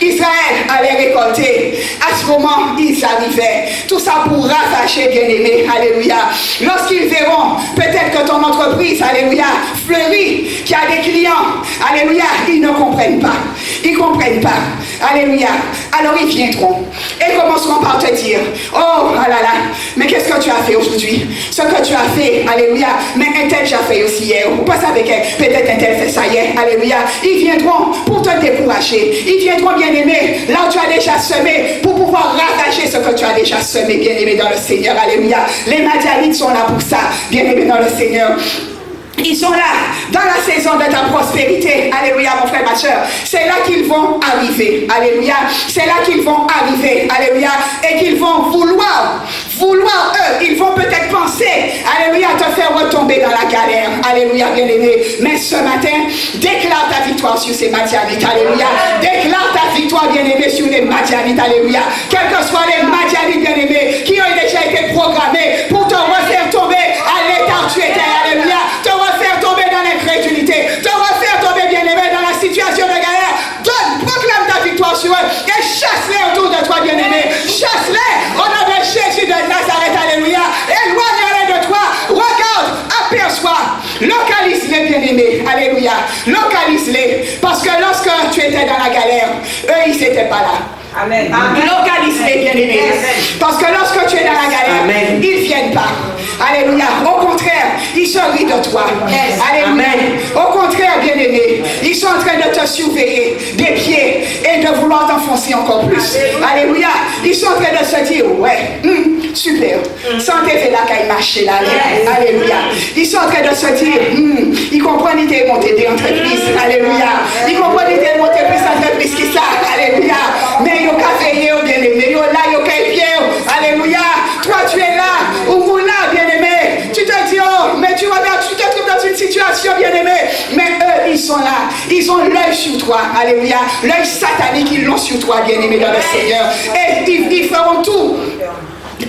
Israël allait récolter, à ce moment, ils arrivaient. Tout ça pour ravager, bien-aimé. Alléluia. Lorsqu'ils verront, peut-être que ton entreprise, alléluia, fleurit, qu'il y a des clients, alléluia, ils ne comprennent pas. Ils ne comprennent pas. Alléluia. Alors ils viendront et commenceront par te dire, oh là là, mais qu'est-ce que tu as fait aujourd'hui? Ce que tu as fait, alléluia, mais un tel j'ai fait aussi hier, ou pas avec elle, peut-être un tel fait ça hier, alléluia. Ils viendront pour te décourager, ils viendront, bien-aimé, là où tu as déjà semé, pour pouvoir ravager ce que tu as déjà semé, bien-aimé dans le Seigneur, alléluia. Les Madianites sont là pour ça, bien-aimé dans le Seigneur. Ils sont là, dans la saison de ta prospérité. Alléluia, mon frère, ma soeur. C'est là qu'ils vont arriver. Alléluia. C'est là qu'ils vont arriver. Alléluia. Et qu'ils vont vouloir, eux, ils vont peut-être penser, alléluia, te faire retomber dans la galère. Alléluia, bien-aimé. Mais ce matin, déclare ta victoire sur ces Madianites. Alléluia. Déclare ta victoire, bien-aimé, sur les Madianites. Alléluia. Quels que soient les Madianites, bien-aimés, qui ont déjà été programmés pour te refaire tomber à l'état où tu étais. Alléluia. Te refaire tomber dans l'incrédulité, te refaire tomber, bien-aimé, dans la situation de galère. Proclame ta victoire sur eux et chasse-les autour de toi, bien-aimé. Chasse-les au nom de Jésus de Nazareth. Alléluia. Éloigne-les de toi. Regarde, aperçois, localise-les, bien-aimé. Alléluia. Localise-les. Parce que lorsque tu étais dans la galère, eux, ils n'étaient pas là. Amen. Localise-les, bien-aimés. Parce que lorsque tu es dans la galère, amen, ils ne viennent pas. Alléluia. Au contraire, ils se rient de toi. Yes. Alléluia. Amen. Au contraire, bien-aimés, ils sont en train de te surveiller des pieds et de vouloir t'enfoncer encore plus. Alléluia. Ils sont en train de se dire, ouais, super. Santé fait la caille marcher là. Yes. Alléluia. Ils sont en train de se dire, ils comprennent qu'ils t'ont monté des entreprises. Alléluia. Ils comprennent qu'ils t'ont monté plus d'entreprises que ça. Alléluia. Mais ils ont qu'à veiller, bien-aimé. Ils ont là, ils ont qu'à pied. Alléluia. Toi, tu es là. Ou vous là, bien-aimé. Tu te dis, oh, mais tu regardes, tu te trouves dans une situation, bien-aimé. Mais eux, ils sont là. Ils ont l'œil sur toi. Alléluia. L'œil satanique, ils l'ont sur toi, bien-aimé, dans le Seigneur. Et ils feront tout.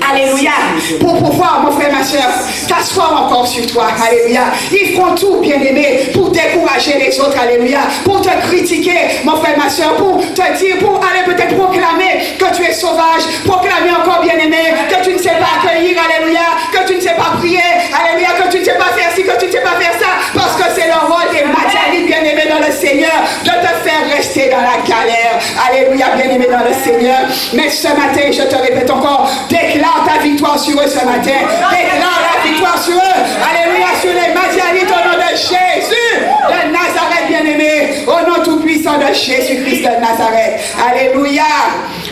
Alléluia. Pour pouvoir, mon frère, ma soeur, t'asseoir encore sur toi. Alléluia. Ils feront tout, bien-aimé, pour décourager les autres. Alléluia. Pour te critiquer, mon frère, ma soeur, pour te dire, pour aller peut-être proclamer que tu es sauvage, proclamer encore, bien-aimé, que tu ne sais pas accueillir. Alléluia. Que tu ne sais pas prier. Alléluia. Que tu ne sais pas faire ci, que tu ne sais pas faire ça. Parce que c'est le rôle des Madianites, bien-aimés dans le Seigneur, de te faire rester dans la galère. Alléluia, bien-aimé dans le Seigneur. Mais ce matin, je te répète encore, déclare ta victoire sur eux ce matin. Déclare la victoire sur eux. Alléluia, sur les Madianites au nom de Jésus de Nazareth, bien-aimé. Au nom tout-puissant de Jésus-Christ de Nazareth. Alléluia.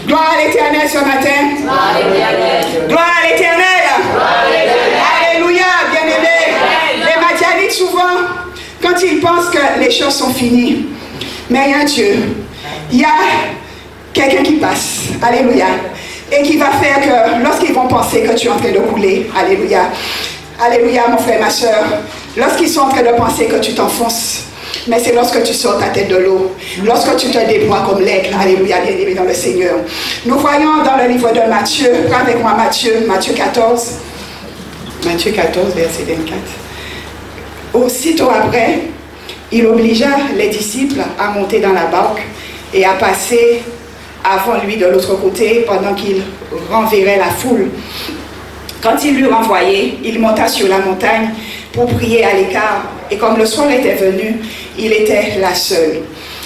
Gloire à l'Éternel ce matin. Gloire à l'Éternel. Alléluia, bien-aimé. Les Madianites, souvent, quand ils pensent que les choses sont finies, mais il y a un Dieu. Il y a quelqu'un qui passe. Alléluia. Et qui va faire que lorsqu'ils vont penser que tu es en train de couler, alléluia, alléluia, mon frère, ma soeur, lorsqu'ils sont en train de penser que tu t'enfonces, mais c'est lorsque tu sors ta tête de l'eau, lorsque tu te déploies comme l'aigle, alléluia, bien-aimé dans le Seigneur. Nous voyons dans le livre de Matthieu, prends avec moi Matthieu 14, verset 24. Aussitôt après, il obligea les disciples à monter dans la barque et à passer avant lui de l'autre côté, pendant qu'il renverrait la foule. Quand il l'eut renvoyé, il monta sur la montagne pour prier à l'écart, et comme le soir était venu, il était là seul.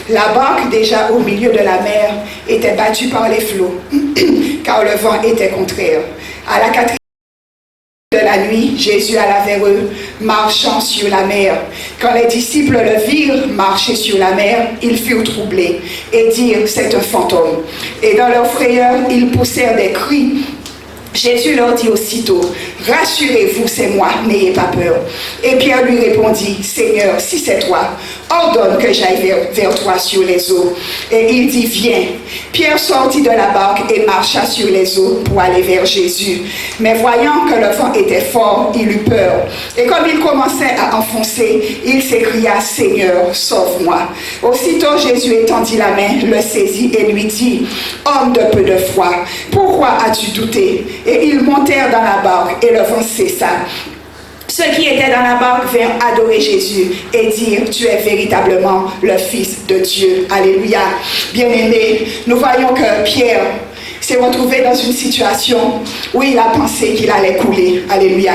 La barque, déjà au milieu de la mer, était battue par les flots, car le vent était contraire. À la quatrième de la nuit, Jésus alla vers eux, marchant sur la mer. Quand les disciples le virent marcher sur la mer, ils furent troublés et dirent, c'est un fantôme. Et dans leur frayeur, ils poussèrent des cris. Jésus leur dit aussitôt, rassurez-vous, c'est moi, n'ayez pas peur. Et Pierre lui répondit, Seigneur, si c'est toi, ordonne que j'aille vers toi sur les eaux. Et il dit, viens. Pierre sortit de la barque et marcha sur les eaux pour aller vers Jésus. Mais voyant que le vent était fort, il eut peur. Et comme il commençait à enfoncer, il s'écria, Seigneur, sauve-moi. Aussitôt Jésus étendit la main, le saisit et lui dit, homme de peu de foi, pourquoi as-tu douté? Et ils montèrent dans la barque et le vent cessa. Ceux qui étaient dans la barque vinrent adorer Jésus et dire, tu es véritablement le Fils de Dieu. Alléluia. Bien-aimés, nous voyons que Pierre s'est retrouvé dans une situation où il a pensé qu'il allait couler. Alléluia.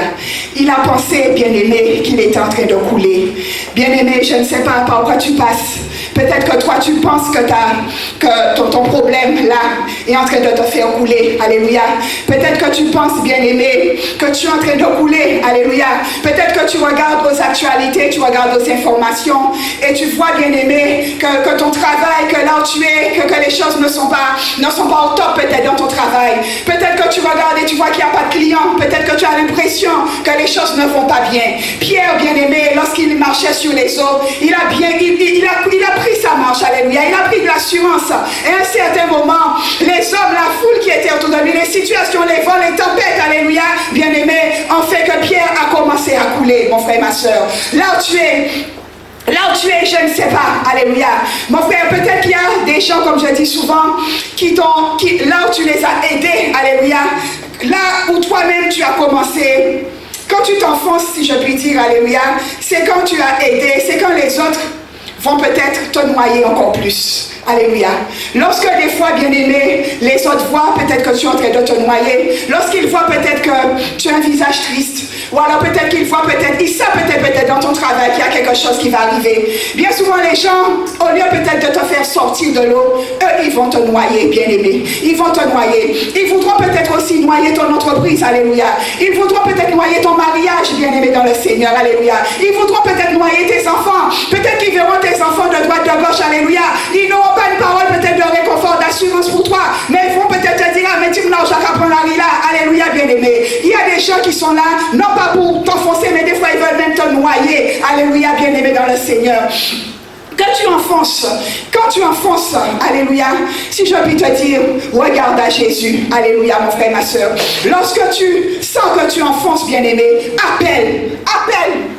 Il a pensé, bien-aimé, qu'il était en train de couler. Bien-aimé, je ne sais pas par quoi tu passes. Peut-être que toi, tu penses que ton problème, là, est en train de te faire couler. Alléluia. Peut-être que tu penses, bien-aimé, que tu es en train de couler. Alléluia. Peut-être que tu regardes aux actualités, tu regardes aux informations et tu vois, bien-aimé, que ton travail, que là où tu es, que les choses ne sont pas au top peut-être dans ton travail. Peut-être que tu regardes et tu vois qu'il n'y a pas de clients. Peut-être que tu as l'impression que les choses ne vont pas bien. Pierre, bien-aimé, lorsqu'il marchait sur les eaux, il a pris sa marche, alléluia. Il a pris de l'assurance. Et à un certain moment, les hommes, la foule qui était autour de lui, les situations, les vols, les tempêtes, alléluia, bien-aimé, ont fait que Pierre a commencé à couler, mon frère, ma soeur. Là où tu es, je ne sais pas, alléluia. Mon frère, peut-être qu'il y a des gens, comme je dis souvent, là où tu les as aidés, alléluia, là où toi-même tu as commencé, quand tu t'enfonces, si je puis dire, alléluia, c'est quand tu as aidé, c'est quand les autres vont peut-être te noyer encore plus. Alléluia. Lorsque des fois, bien-aimé, les autres voient peut-être que tu es en train de te noyer, lorsqu'ils voient peut-être que tu as un visage triste, ou alors peut-être qu'ils voient ils savent peut-être dans ton travail qu'il y a quelque chose qui va arriver. Bien souvent, les gens, au lieu peut-être de te faire sortir de l'eau, eux, ils vont te noyer, bien-aimé. Ils vont te noyer. Ils voudront peut-être aussi noyer ton entreprise, alléluia. Ils voudront peut-être noyer ton mariage, bien-aimé dans le Seigneur, alléluia. Ils voudront peut-être noyer tes enfants. Peut-être qu'ils verront tes enfants de droite, de gauche, alléluia. Ils n'auront pas une parole peut-être de réconfort, d'assurance pour toi, mais ils vont peut-être te dire, ah, mais tu me l'as là, alléluia, bien-aimé. Il y a des gens qui sont là, non pas pour t'enfoncer, mais des fois ils veulent même te noyer, alléluia, bien-aimé dans le Seigneur. Quand tu enfonces, alléluia, si je puis te dire, regarde à Jésus, alléluia, mon frère, ma soeur. Lorsque tu sens que tu enfonces, bien-aimé, appelle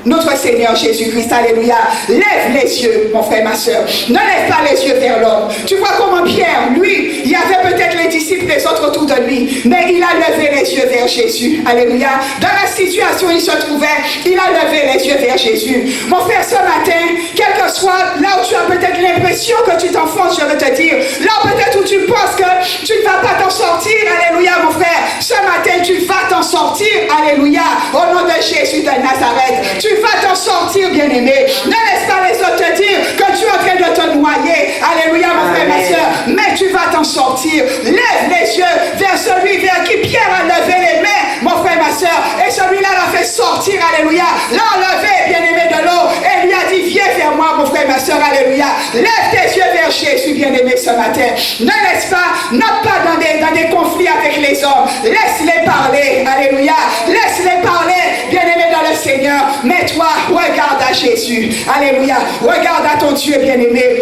notre Seigneur Jésus-Christ, alléluia. Lève les yeux, mon frère, ma soeur. Ne lève pas les yeux vers l'homme. Tu vois comment Pierre, lui, il y avait peut-être les disciples, les autres autour de lui, mais il a levé les yeux vers Jésus, alléluia. Dans la situation où il se trouvait, il a levé les yeux vers Jésus. Mon frère, ce matin, quel que soit là où tu as peut-être l'impression que tu t'enfonces, je veux te dire, là peut-être où tu penses que tu ne vas pas t'en sortir, alléluia, mon frère, ce matin tu vas t'en sortir, alléluia, au nom de Jésus de Nazareth, tu vas t'en sortir, bien-aimé. Ne laisse pas les autres te dire que tu es en train de te noyer, alléluia, mon frère, ma soeur, mais tu vas t'en sortir. Lève les yeux vers celui vers qui Pierre a levé les mains, mon frère, ma soeur, et celui-là l'a fait sortir, alléluia, l'a enlevé, bien-aimé, de l'eau, et lui a dit, viens vers moi, mon frère, ma soeur, alléluia. Lève tes yeux vers Jésus, bien-aimé, ce matin. N'entre pas dans des conflits avec les hommes. Laisse-les parler, alléluia. Laisse-les parler, bien-aimé dans le Seigneur. Mais toi, regarde à Jésus, alléluia. Regarde à ton Dieu, bien-aimé.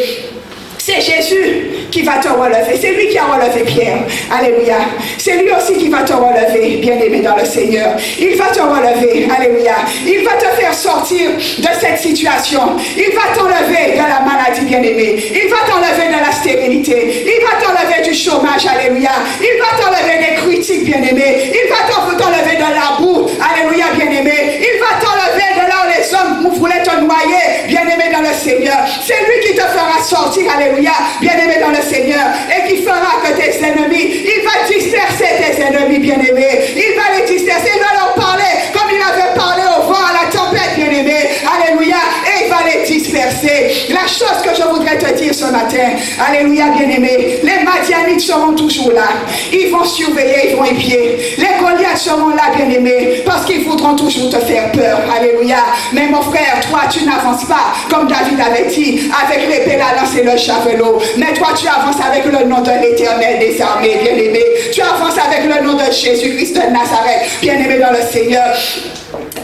C'est Jésus qui va te relever. C'est lui qui a relevé Pierre. Alléluia. C'est lui aussi qui va te relever, bien-aimé dans le Seigneur. Il va te relever. Alléluia. Il va te faire sortir de cette situation. Il va t'enlever de la maladie, bien-aimé. Il va t'enlever de la stérilité. Il va t'enlever du chômage. Alléluia. Il va t'enlever des critiques, bien-aimé. Il va t'enlever de la boue. Alléluia, bien-aimé. Il va t'enlever de là où les hommes voulaient te noyer, bien-aimé dans le Seigneur. C'est lui qui te fera sortir. Alléluia, bien-aimé dans le Seigneur, et qui fera que tes ennemis, il va disperser tes ennemis, bien-aimés, il va les disperser, il va leur parler comme il avait parlé au vent, à la tempête, bien-aimé, alléluia, et il va les disperser. La chose que je voudrais te dire ce matin, alléluia, bien-aimé, les Madianites seront toujours là, ils vont surveiller, ils vont épier, les Goliaths seront là, bien-aimé, parce qu'ils voudront toujours te faire peur, alléluia, mais mon frère, toi, tu n'avances pas, comme David avait dit, avec l'épée, la lance et le javelot, mais toi tu avances avec le nom de l'Éternel des armées, bien-aimé. Tu avances avec le nom de Jésus-Christ de Nazareth, bien-aimé dans le Seigneur.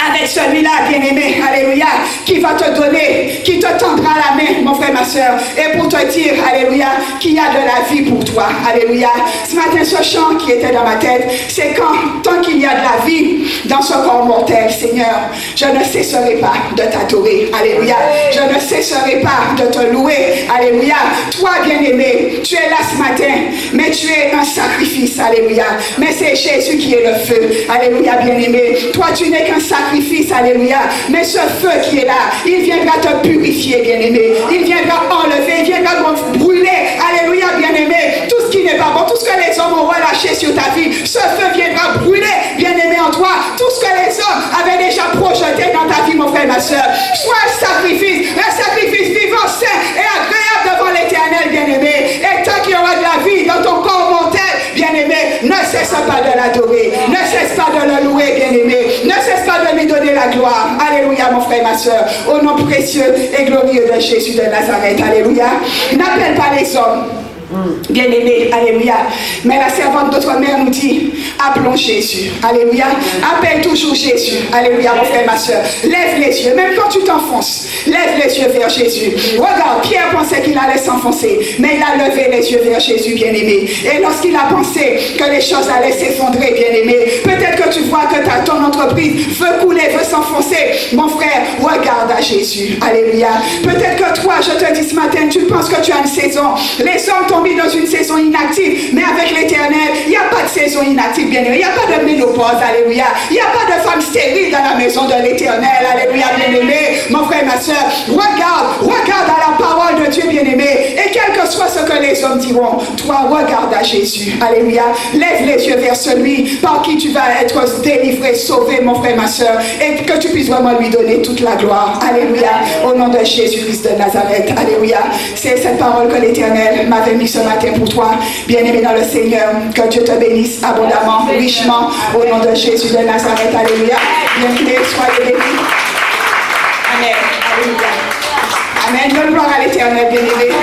avec celui-là, bien-aimé, alléluia, qui va te donner, qui te tendra la main, mon frère, ma soeur, et pour te dire, alléluia, qu'il y a de la vie pour toi, alléluia. Ce matin, ce chant qui était dans ma tête, c'est tant qu'il y a de la vie dans ce corps mortel, Seigneur, je ne cesserai pas de t'adorer, alléluia. Je ne cesserai pas de te louer, alléluia. Toi, bien-aimé, tu es là ce matin, mais tu es un sacrifice, alléluia. Mais c'est Jésus qui est le feu, alléluia, bien-aimé. Toi, tu n'es qu'un sacrifice, alléluia. Mais ce feu qui est là, il viendra te purifier, bien-aimé. Il viendra enlever, il viendra brûler, alléluia, bien-aimé. Tout ce qui n'est pas bon, tout ce que les hommes ont relâché sur ta vie, ce feu viendra brûler, bien-aimé, en toi. Tout ce que les hommes avaient déjà projeté dans ta vie, mon frère, ma soeur. Sois un sacrifice vivant, saint et agréable devant l'Éternel, bien-aimé. Et tant qu'il y aura de la vie dans ton corps mortel, bien-aimé, ne cesse pas de l'adorer, ne cesse pas de le louer, bien-aimé, ne cesse pas de lui donner la gloire. Alléluia, mon frère, ma soeur, au nom précieux et glorieux de Jésus de Nazareth. Alléluia. N'appelle pas les hommes, bien-aimé, alléluia. Mais la servante de notre mère nous dit, appelons Jésus, alléluia. Appelle toujours Jésus, alléluia, mon frère, ma soeur. Lève les yeux, même quand tu t'enfonces, lève les yeux vers Jésus. Regarde, Pierre pensait qu'il allait s'enfoncer, mais il a levé les yeux vers Jésus, bien-aimé. Et lorsqu'il a pensé que les choses allaient s'effondrer, bien-aimé, peut-être que tu vois que ton entreprise veut couler, veut s'enfoncer. Mon frère, regarde à Jésus, alléluia. Peut-être que toi, je te dis ce matin, tu penses que tu as une saison. Les hommes t'ont mis dans une saison inactive, mais avec l'Éternel, il n'y a pas de saison inactive, bien-aimé. Il n'y a pas de ménopause, alléluia. Il n'y a pas de femme stérile dans la maison de l'Éternel, alléluia, bien-aimé. Mon frère, ma soeur, regarde à la parole de Dieu, bien-aimé. Et quel que soit ce que les hommes diront, toi, regarde à Jésus, alléluia. Lève les yeux vers celui par qui tu vas être délivré, sauvé, mon frère, ma soeur, et que tu puisses vraiment lui donner toute la gloire, alléluia, au nom de Jésus-Christ de Nazareth, alléluia. C'est cette parole que l'Éternel m'avait mis ce matin pour toi, bien-aimé dans le Seigneur. Que Dieu te bénisse abondamment, richement, au nom de Jésus de Nazareth, alléluia. Bien-aimé, soyez bénis. Amen, alléluia. Amen. Donne gloire à l'Éternel, bien-aimé.